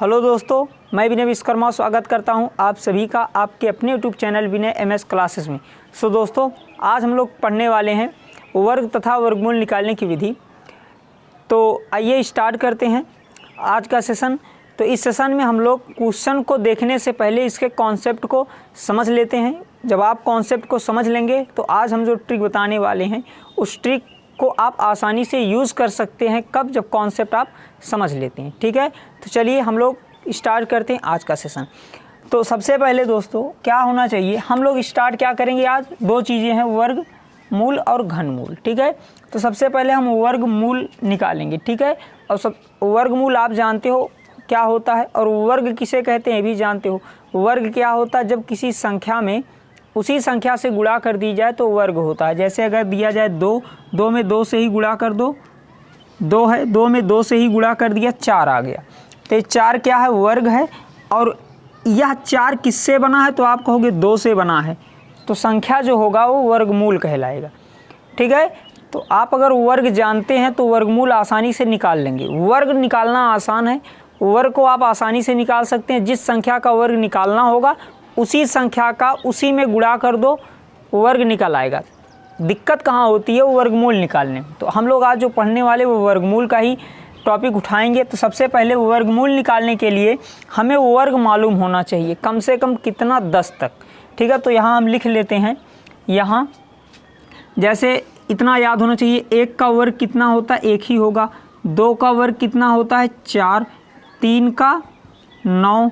Hello दोस्तों, मैं विनय विश्वकर्मा स्वागत करता हूं आप सभी का आपके अपने यूट्यूब चैनल विनय एमएस क्लासेस में। दोस्तों, आज हम लोग पढ़ने वाले हैं वर्ग तथा वर्गमूल निकालने की विधि। तो आइए स्टार्ट करते हैं आज का सेशन। तो इस सेशन में हम लोग क्वेश्चन को देखने से पहले इसके कॉन्सेप्ट को समझ लेते हैं। जब आप कॉन्सेप्ट को समझ लेंगे तो आज हम जो ट्रिक बताने वाले हैं उस ट्रिक को आप आसानी से यूज़ कर सकते हैं। कब? जब कॉन्सेप्ट आप समझ लेते हैं। ठीक है, तो चलिए हम लोग स्टार्ट करते हैं आज का सेशन। तो सबसे पहले दोस्तों क्या होना चाहिए, हम लोग स्टार्ट क्या करेंगे आज, दो चीज़ें हैं, वर्ग मूल और घनमूल। ठीक है, तो सबसे पहले हम वर्गमूल निकालेंगे। ठीक है, और वर्गमूल आप जानते हो क्या होता है, और वर्ग किसे कहते हैं भी जानते हो। वर्ग क्या होता है, जब किसी संख्या में उसी संख्या से गुणा कर दी जाए तो वर्ग होता है। जैसे अगर दिया जाए दो में दो से ही गुणा कर दो, दो है, दो में दो से ही गुणा कर दिया, चार आ गया। तो ये चार क्या है, वर्ग है। और यह चार किससे बना है, तो आप कहोगे दो से बना है, तो संख्या जो होगा वो वर्गमूल कहलाएगा। ठीक है, तो आप अगर वर्ग जानते हैं तो वर्गमूल आसानी से निकाल लेंगे। वर्ग निकालना आसान है, वर्ग को आप आसानी से निकाल सकते हैं। जिस संख्या का वर्ग निकालना होगा उसी संख्या का उसी में गुणा कर दो, वर्ग निकल आएगा। दिक्कत कहाँ होती है, वो वर्गमूल निकालने में। तो हम लोग आज जो पढ़ने वाले वो वर्गमूल का ही टॉपिक उठाएंगे। तो सबसे पहले वर्गमूल निकालने के लिए हमें वर्ग मालूम होना चाहिए, कम से कम कितना, 10 तक। ठीक है, तो यहाँ हम लिख लेते हैं। यहाँ जैसे इतना याद होना चाहिए, 1 का वर्ग कितना होता है, 1 ही होगा। 2 का वर्ग कितना होता है, 4। 3 का 9,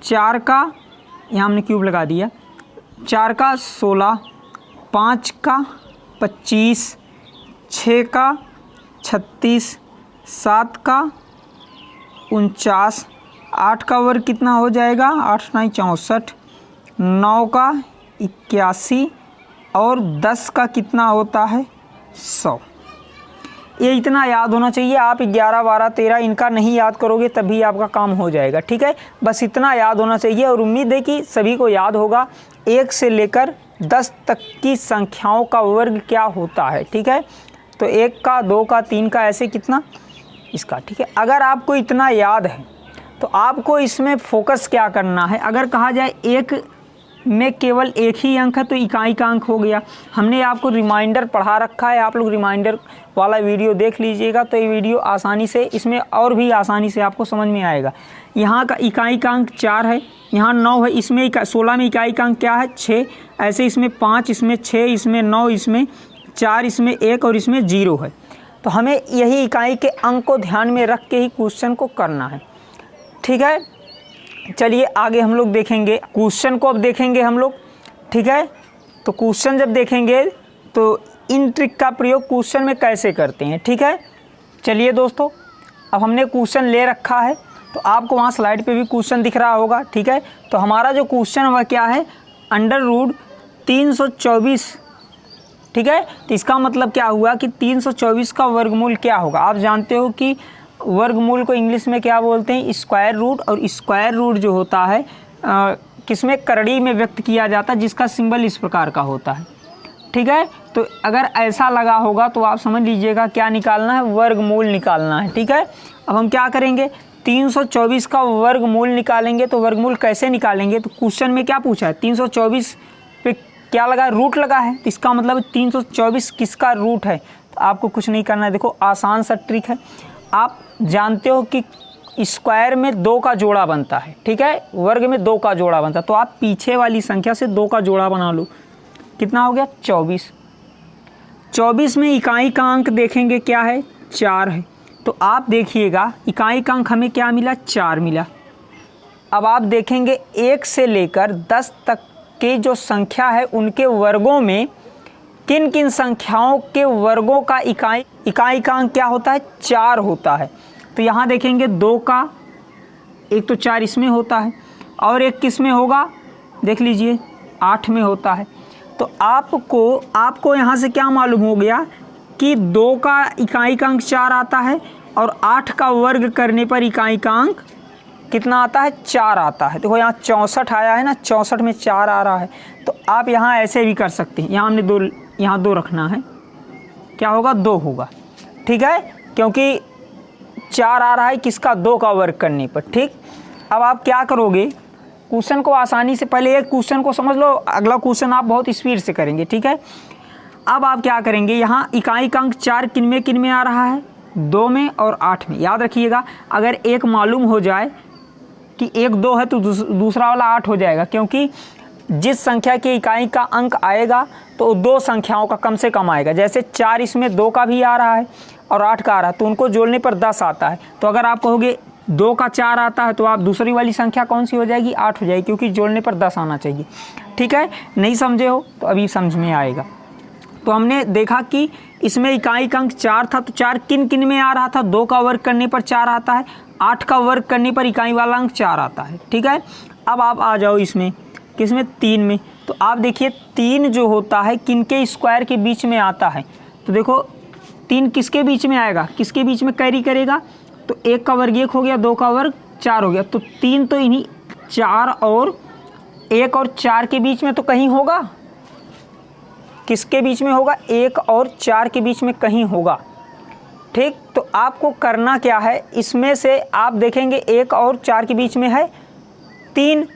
4 का, यहाँ हमने क्यूब लगा दिया, 4 का 16, 5 का 25, 6 का 36, 7 का 49, 8 का वर्ग कितना हो जाएगा, 8 9 64, 9 का 81 और 10 का कितना होता है, 100। ये इतना याद होना चाहिए। आप 11 12 13 इनका नहीं याद करोगे तभी आपका काम हो जाएगा। ठीक है, बस इतना याद होना चाहिए और उम्मीद है कि सभी को याद होगा 1 से लेकर 10 तक की संख्याओं का वर्ग क्या होता है। ठीक है, तो 1 का, 2 का, 3 का, ऐसे कितना इसका। ठीक है, अगर आपको इतना याद है तो आपको इसमें फोकस क्या करना है। अगर कहा जाए 1 में केवल 1 ही अंक है तो इकाई का अंक हो गया। हमने आपको रिमाइंडर पढ़ा रखा है, आप लोग रिमाइंडर वाला वीडियो देख लीजिएगा तो ये वीडियो आसानी से, इसमें और भी आसानी से आपको समझ में आएगा। यहाँ का इकाई का अंक 4 है, यहाँ 9 है, इसमें 16 में इकाई का अंक क्या है, 6। ऐसे इसमें 5, इसमें 6, इसमें 9, इसमें 4, इसमें 1 और इसमें 0 है। तो हमें यही इकाई के अंक को ध्यान में रख के ही क्वेश्चन को करना है। ठीक है, चलिए आगे हम लोग देखेंगे क्वेश्चन को। अब देखेंगे हम लोग। ठीक है, तो क्वेश्चन जब देखेंगे तो इन ट्रिक का प्रयोग क्वेश्चन में कैसे करते हैं। ठीक है, चलिए दोस्तों, अब हमने क्वेश्चन ले रखा है तो आपको वहाँ स्लाइड पे भी क्वेश्चन दिख रहा होगा। ठीक है, तो हमारा जो क्वेश्चन वह क्या है, √324। ठीक है, तो इसका मतलब क्या हुआ कि 324 का वर्गमूल क्या होगा। आप जानते हो कि वर्गमूल को इंग्लिश में क्या बोलते हैं, स्क्वायर रूट। और स्क्वायर रूट जो होता है किसमें, करड़ी में व्यक्त किया जाता है, जिसका सिंबल इस प्रकार का होता है। ठीक है, तो अगर ऐसा लगा होगा तो आप समझ लीजिएगा क्या निकालना है, वर्गमूल निकालना है। ठीक है, अब हम क्या करेंगे, 324 का वर्गमूल निकालेंगे। तो वर्गमूल कैसे निकालेंगे, तो क्वेश्चन में क्या पूछा है, 324 पे क्या लगा, रूट लगा है। तो इसका मतलब 324 किसका रूट है। तो आपको कुछ नहीं करना है, देखो आसान सा ट्रिक है। आप जानते हो कि स्क्वायर में 2 का जोड़ा बनता है। ठीक है, वर्ग में 2 का जोड़ा बनता है, तो आप पीछे वाली संख्या से 2 का जोड़ा बना लो। कितना हो गया, 24। 24 में इकाई का अंक देखेंगे क्या है, 4 है। तो आप देखिएगा इकाई का अंक हमें क्या मिला, 4 मिला। अब आप देखेंगे 1 से लेकर 10 तक के जो संख्या है उनके वर्गों में किन किन संख्याओं के वर्गों का इकाई का अंक क्या होता है, 4 होता है। तो यहाँ देखेंगे 2 का, एक तो 4 इसमें होता है और एक किस में होगा, देख लीजिए 8 में होता है। तो आपको यहाँ से क्या मालूम हो गया कि 2 का इकाई का अंक 4 आता है और 8 का वर्ग करने पर इकाई का अंक कितना आता है, 4 आता है। देखो यहाँ 64 आया है ना, 64 में 4 आ रहा है। तो आप यहाँ ऐसे भी कर सकते हैं, यहाँ हमने 2, यहाँ 2 रखना है, क्या होगा, 2 होगा। ठीक है, क्योंकि 4 आ रहा है किसका, 2 का वर्ग करने पर। ठीक, अब आप क्या करोगे, क्वेश्चन को आसानी से, पहले एक क्वेश्चन को समझ लो, अगला क्वेश्चन आप बहुत स्पीड से करेंगे, ठीक है। अब आप क्या करेंगे, यहाँ इकाई का अंक 4 किन में आ रहा है, 2 में और 8 में। याद रखिएगा, अगर एक मालूम हो जाए कि 1 2 है तो दूसरा वाला 8 हो जाएगा, क्योंकि जिस संख्या की इकाई का अंक आएगा तो 2 संख्याओं का कम से कम आएगा। जैसे 4 इसमें 2 का भी आ रहा है और 8 का आ रहा है, तो उनको जोड़ने पर 10 आता है। तो अगर आप कहोगे 2 का 4 आता है तो आप दूसरी वाली संख्या कौन सी हो जाएगी, 8 हो जाएगी, क्योंकि जोड़ने पर 10 आना चाहिए, ठीक है। नहीं समझे हो तो अभी समझ में आएगा। तो हमने देखा कि इसमें इकाई का अंक 4 था, तो 4 किन में आ रहा था, 2 का वर्ग करने पर 4 आता है, 8 का वर्ग करने पर इकाई वाला अंक 4 आता है, ठीक है। अब आप आ जाओ इसमें, किसमें, 3 में। तो आप देखिए 3 जो होता है किन के स्क्वायर के बीच में आता है, तो देखो 3 किसके बीच में आएगा, किसके बीच में कैरी करेगा, तो 1 का वर्ग 1 हो गया, 2 का वर्ग 4 हो गया, तो 3 तो इन्हीं 4 और 1 और 4 के बीच में तो कहीं होगा। किसके बीच में होगा, 1 और 4 के बीच में कहीं होगा, ठीक। तो आपको करना क्या है, इसमें से आप देखेंगे 1 और 4 के बीच में है 3,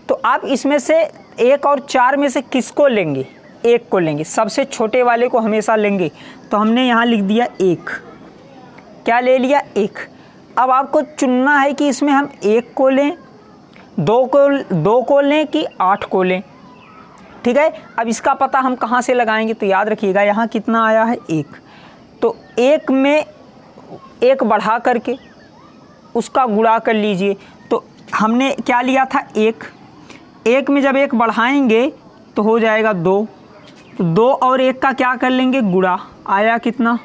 तो आप इसमें से 1 और 4 में से किसको लेंगे, 1 को लेंगे, सबसे छोटे वाले को हमेशा लेंगे। तो हमने यहाँ लिख दिया 1, क्या ले लिया, 1। अब आपको चुनना है कि इसमें हम 1 को लें, 2 को लें कि 8 को लें, ठीक है। अब इसका पता हम कहाँ से लगाएंगे, तो याद रखिएगा यहाँ कितना आया है, 1, तो 1 में 1 बढ़ा करके उसका गुणा कर लीजिए। तो हमने क्या लिया था, 1 में जब 1 बढ़ाएंगे तो हो जाएगा 2, तो 2 और 1 का क्या कर लेंगे, गुणा, आया कितना,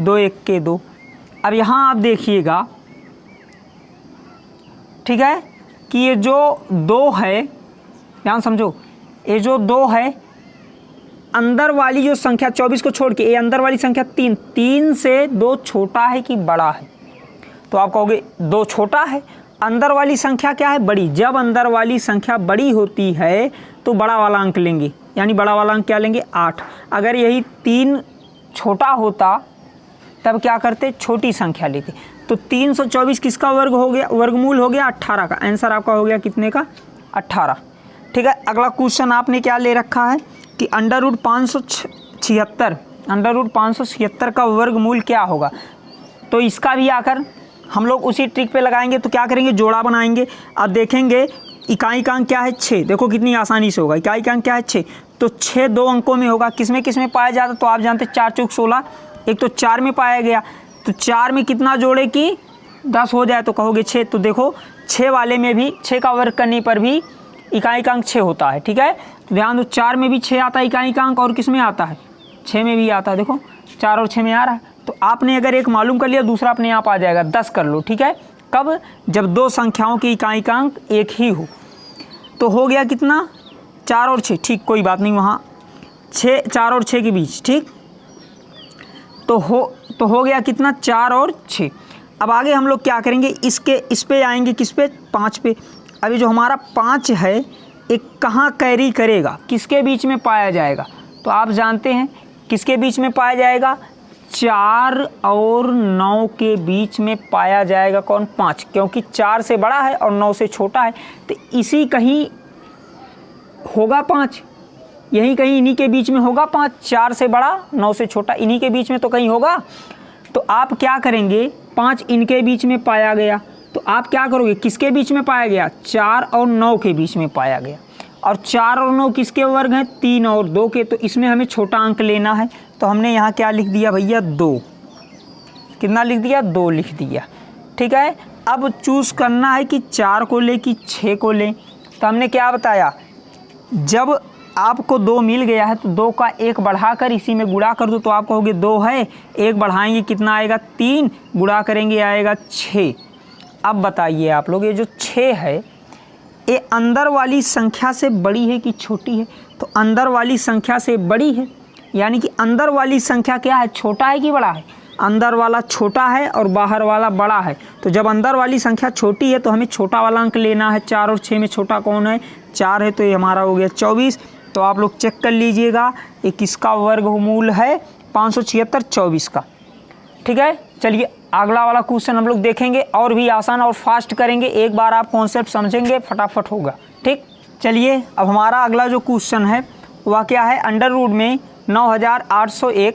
2 1 के 2। अब यहाँ आप देखिएगा, ठीक है, कि ये जो 2 है, ध्यान समझो, ये जो 2 है, अंदर वाली जो संख्या 24 को छोड़ के ये अंदर वाली संख्या 3 से 2 छोटा है कि बड़ा है, तो आप कहोगे 2 छोटा है। अंदर वाली संख्या क्या है, बड़ी। जब अंदर वाली संख्या बड़ी होती है तो बड़ा वाला अंक लेंगे, यानी बड़ा वाला अंक क्या लेंगे, 8। अगर यही 3 छोटा होता तब क्या करते, छोटी संख्या लेते। तो 324 किसका वर्ग हो गया, वर्गमूल हो गया 18 का। आंसर आपका हो गया कितने का, 18, ठीक है। अगला क्वेश्चन आपने क्या ले रखा है कि अंडर रूट 576 का वर्गमूल क्या होगा। तो इसका भी आकर हम लोग उसी ट्रिक पे लगाएंगे। तो क्या करेंगे, जोड़ा बनाएंगे। अब देखेंगे इकाई का अंक क्या है, 6। देखो कितनी आसानी से होगा, इकाई का अंक क्या है, 6, तो 6 2 अंकों में होगा। किसमें पाया जाता, तो आप जानते 4 चौक 16, एक तो 4 में पाया गया, तो 4 में कितना जोड़े कि 10 हो जाए, तो कहोगे 6। तो देखो 6 वाले में भी 6 का वर्ग करने पर भी इकाई का अंक 6 होता है, ठीक है। तो ध्यान दो, 4 में भी 6 आता है इकाई का अंक, और किस में आता है, 6 में भी आता है। देखो 4 और 6 में आ रहा है। तो आपने अगर एक मालूम कर लिया, दूसरा अपने आप आ जाएगा। 10 कर लो, ठीक है। कब, जब 2 संख्याओं की इकाई का अंक एक ही हो। तो हो गया कितना, 4 और 6, ठीक, कोई बात नहीं, वहाँ 4 और 6 के बीच, ठीक। तो हो गया कितना, 4 और 6। अब आगे हम लोग क्या करेंगे, इस पे आएंगे, किस पे, 5 पे। अभी जो हमारा 5 है, एक कहाँ कैरी करेगा, किसके बीच में पाया जाएगा, तो आप जानते हैं किसके बीच में पाया जाएगा, 4 और 9 के बीच में पाया जाएगा। कौन, 5, क्योंकि 4 से बड़ा है और 9 से छोटा है, तो इसी कहीं होगा 5, यहीं कहीं इन्हीं के बीच में होगा 5। 4 से बड़ा 9 से छोटा, इन्हीं के बीच में तो कहीं होगा। तो आप क्या करेंगे, 5 इनके बीच में पाया गया, तो आप क्या करोगे, किसके बीच में पाया गया, 4 और 9 के बीच में पाया गया। और 4 और 9 किसके वर्ग हैं, 3 और 2 के। तो इसमें हमें छोटा अंक लेना है। तो हमने यहाँ क्या लिख दिया भैया, 2। कितना लिख दिया, 2 लिख दिया, ठीक है। अब चूज़ करना है कि 4 को ले कि 6 को लें। तो हमने क्या बताया, जब आपको 2 मिल गया है तो 2 का 1 बढ़ाकर इसी में गुणा कर दो। तो आप कहोगे 2 है, 1 बढ़ाएंगे कितना आएगा, 3, गुणा करेंगे आएगा 6। अब बताइए आप लोग, ये जो 6 है ये अंदर वाली संख्या से बड़ी है कि छोटी है, तो अंदर वाली संख्या से बड़ी है। यानी कि अंदर वाली संख्या क्या है, छोटा है कि बड़ा है, अंदर वाला छोटा है और बाहर वाला बड़ा है। तो जब अंदर वाली संख्या छोटी है तो हमें छोटा वाला अंक लेना है। 4 और 6 में छोटा कौन है, 4 है, तो ये हमारा हो गया 24। तो आप लोग चेक कर लीजिएगा ये किसका वर्गमूल है, 576 24 का, ठीक है। चलिए अगला वाला क्वेश्चन हम लोग देखेंगे और भी आसान और फास्ट करेंगे। एक बार आप कॉन्सेप्ट समझेंगे फटाफट होगा। ठीक, चलिए अब हमारा अगला जो क्वेश्चन है वह क्या है, अंडर रूट में 9801,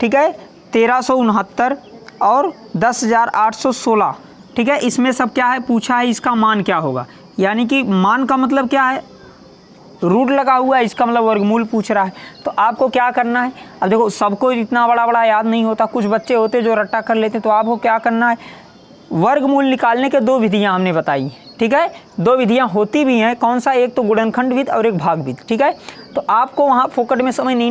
ठीक है, 1369 और 10,816, ठीक है, इसमें सब क्या है पूछा है, इसका मान क्या होगा। यानी कि मान का मतलब क्या है, रूट लगा हुआ है, इसका मतलब वर्गमूल पूछ रहा है। तो आपको क्या करना है, अब देखो सबको इतना बड़ा बड़ा याद नहीं होता, कुछ बच्चे होते जो रट्टा कर लेते। तो आपको क्या करना है, वर्गमूल निकालने के 2 विधियां हमने बताई, ठीक है, 2 विधियां होती भी हैं। कौन सा, एक तो गुणनखंड विधि और एक भाग विधि, ठीक है। तो आपको वहाँ फोकट में समय नहीं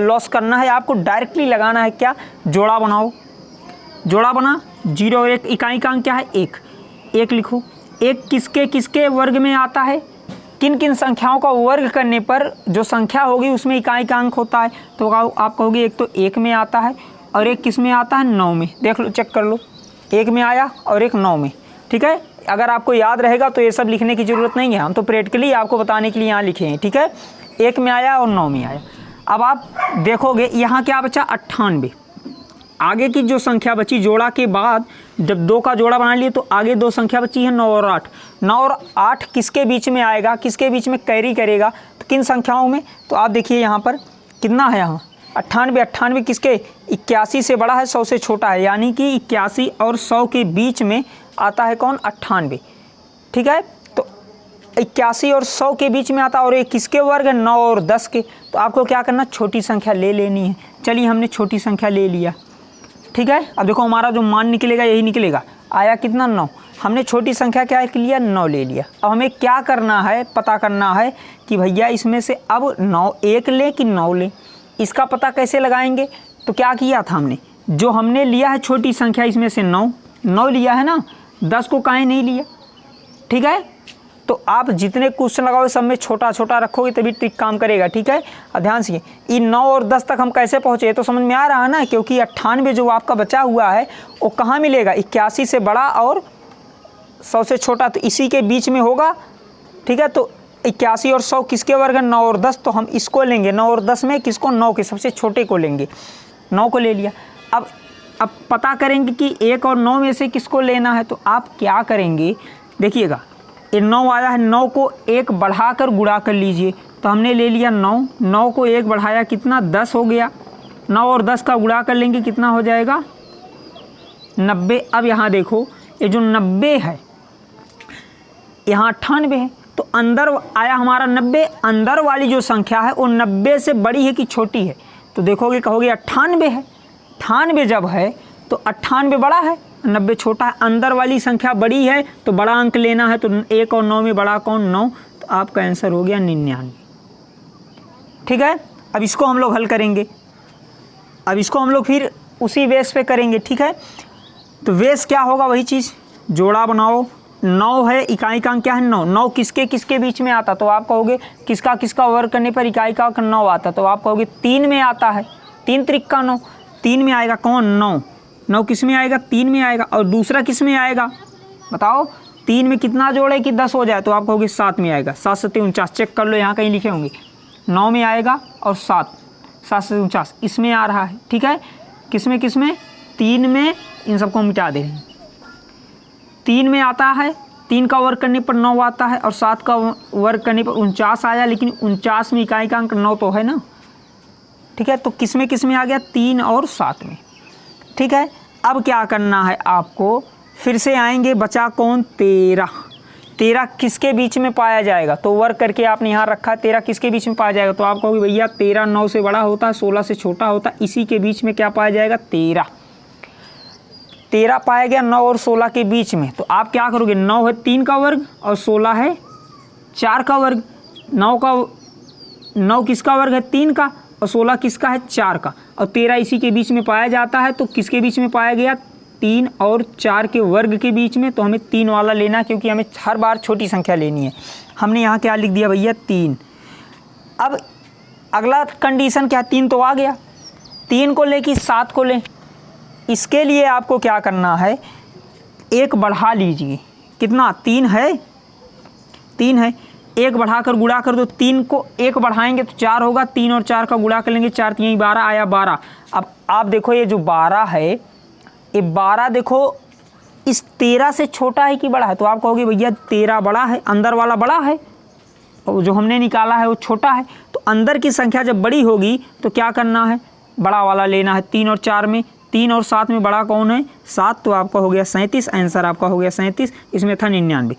लॉस करना है, आपको डायरेक्टली लगाना है क्या, जोड़ा बनाओ। जोड़ा बना, 0 और 1, इकाई का अंक क्या है 1, 1 लिखो। 1 किसके किसके वर्ग में आता है, किन किन संख्याओं का वर्ग करने पर जो संख्या होगी उसमें इकाई का अंक होता है। तो आप कहोगे एक तो 1 में आता है और एक किस में आता है, 9 में। देख लो, चेक कर लो, 1 में आया और एक 9 में, ठीक है। अगर आपको याद रहेगा तो ये सब लिखने की ज़रूरत नहीं है, हम तो प्रैक्टिकली आपको बताने के लिए यहाँ लिखे हैं, ठीक है। 1 में आया और 9 में आया। अब आप देखोगे यहाँ क्या बचा, 98। आगे की जो संख्या बची जोड़ा के बाद, जब 2 का जोड़ा बना लिए तो आगे 2 संख्या बची है 9 और 8। 9 और 8 किसके बीच में आएगा, किसके बीच में कैरी करेगा, तो किन संख्याओं में। तो आप देखिए यहाँ पर कितना है, यहाँ 98। 98 किसके, 81 से बड़ा है, 100 से छोटा है। यानी कि 81 और 100 के बीच में आता है कौन, 98, ठीक है। तो 81 और 100 के बीच में आता है और ये किसके वर्ग है, 9 और 10 के। तो आपको क्या करना, छोटी संख्या ले लेनी है। चलिए हमने छोटी संख्या ले लिया, ठीक है। अब देखो हमारा जो मान निकलेगा यही निकलेगा, आया कितना, 9। हमने छोटी संख्या क्या लिया, 9 ले लिया। अब हमें क्या करना है, पता करना है कि भैया इसमें से अब 9 1 ले कि 9 ले। इसका पता कैसे लगाएंगे, तो क्या किया था हमने, जो हमने लिया है छोटी संख्या इसमें से 9 लिया है ना, 10 को काहे नहीं लिया, ठीक है। तो आप जितने क्वेश्चन लगाओगे सब में छोटा छोटा रखोगे तभी ट्रिक काम करेगा, ठीक है। और ध्यान से ये 9 और 10 तक हम कैसे पहुँचे, ये तो समझ में आ रहा है ना, क्योंकि 98 जो आपका बचा हुआ है वो कहाँ मिलेगा, 81 से बड़ा और 100 से छोटा, तो इसी के बीच में होगा, ठीक है। तो 81 और 100 किसके वर्ग है, 9 और 10, तो हम इसको लेंगे। 9 और 10 में किसको, 9 के सबसे छोटे को लेंगे, 9 को ले लिया। अब पता करेंगे कि 1 और 9 में से किसको लेना है। तो आप क्या करेंगे, देखिएगा ये 9 आया है, 9 को 1 बढ़ाकर गुणा कर लीजिए। तो हमने ले लिया 9 को 1 बढ़ाया कितना, 10 हो गया। 9 और 10 का गुणा कर लेंगे कितना हो जाएगा, 90। अब यहाँ देखो ये जो 90 है, यहाँ 98 है, तो अंदर आया हमारा 90। अंदर वाली जो संख्या है वो 90 से बड़ी है कि छोटी है, तो देखोगे कहोगे 98 है। 98 जब है तो 98 बड़ा है, 90 छोटा है। अंदर वाली संख्या बड़ी है तो बड़ा अंक लेना है। तो 1 और 9 में बड़ा कौन, 9। तो आपका आंसर हो गया 99, ठीक है। अब इसको हम लोग हल करेंगे, अब इसको हम लोग फिर उसी बेस पे करेंगे, ठीक है। तो बेस क्या होगा, वही चीज़, जोड़ा बनाओ। 9 है, इकाई का अंक क्या है, 9। 9 किसके किसके बीच में आता, तो आप कहोगे किसका किसका वर्ग करने पर इकाई का अंक 9 आता। तो आप कहोगे 3 में आता है, 3 त्रिक का 9, 3 में आएगा कौन, 9। 9 किस में आएगा, 3 में आएगा। और दूसरा किस में आएगा, बताओ, 3 में कितना जोड़े कि 10 हो जाए। तो आप कहोगे 7 में आएगा। 7 से 49, चेक कर लो, यहाँ कहीं लिखे होंगे। 9 में आएगा और 7 से 49 इसमें आ रहा है, ठीक है। किस में 3 में, इन सबको मिटा दे रहे हैं। 3 में आता है, 3 का वर्ग करने पर 9 आता है और 7 का वर्ग करने पर 49 आया। लेकिन 49 में इकाई का अंक 9 तो है ना, ठीक है। तो किस में आ गया, 3 और 7 में, ठीक है। अब क्या करना है आपको, फिर से आएंगे, बचा कौन, 13। 13 किसके बीच में पाया जाएगा, तो वर्ग करके आपने यहाँ रखा, 13 किसके बीच में पाया जाएगा। तो आप कहोगे भैया 13 9 से बड़ा होता है, 16 से छोटा होता है, इसी के बीच में क्या पाया जाएगा, 13। 13 पाया गया 9 और 16 के बीच में। तो आप क्या करोगे, 9 है 3 का वर्ग और 16 है 4 का वर्ग। 9 किसका वर्ग है, 3 का, और 16 किसका है, 4 का। और 13 इसी के बीच में पाया जाता है। तो किसके बीच में पाया गया, 3 और 4 के वर्ग के बीच में। तो हमें 3 वाला लेना, क्योंकि हमें हर बार छोटी संख्या लेनी है। हमने यहाँ क्या लिख दिया भैया, 3। अब अगला कंडीशन क्या, 3 तो आ गया, 3 को ले कि 7 को लें। इसके लिए आपको क्या करना है, 1 बढ़ा लीजिए। कितना, 3 है, 1 बढ़ाकर गुणा कर दो। 3 को 1 बढ़ाएंगे तो 4 होगा, 3 और 4 का गुणा कर लेंगे, 4 3 12 आया 12। अब आप देखो ये जो 12 है ये 12 देखो इस 13 से छोटा है कि बड़ा है, तो आप कहोगे भैया 13 बड़ा है, अंदर वाला बड़ा है और जो हमने निकाला है वो छोटा है। तो अंदर की संख्या जब बड़ी होगी तो क्या करना है, बड़ा वाला लेना है। 3 और 4 में, 3 और 7 में बड़ा कौन है, 7, तो आपका हो गया 37, आंसर आपका हो गया 37, इसमें था 99।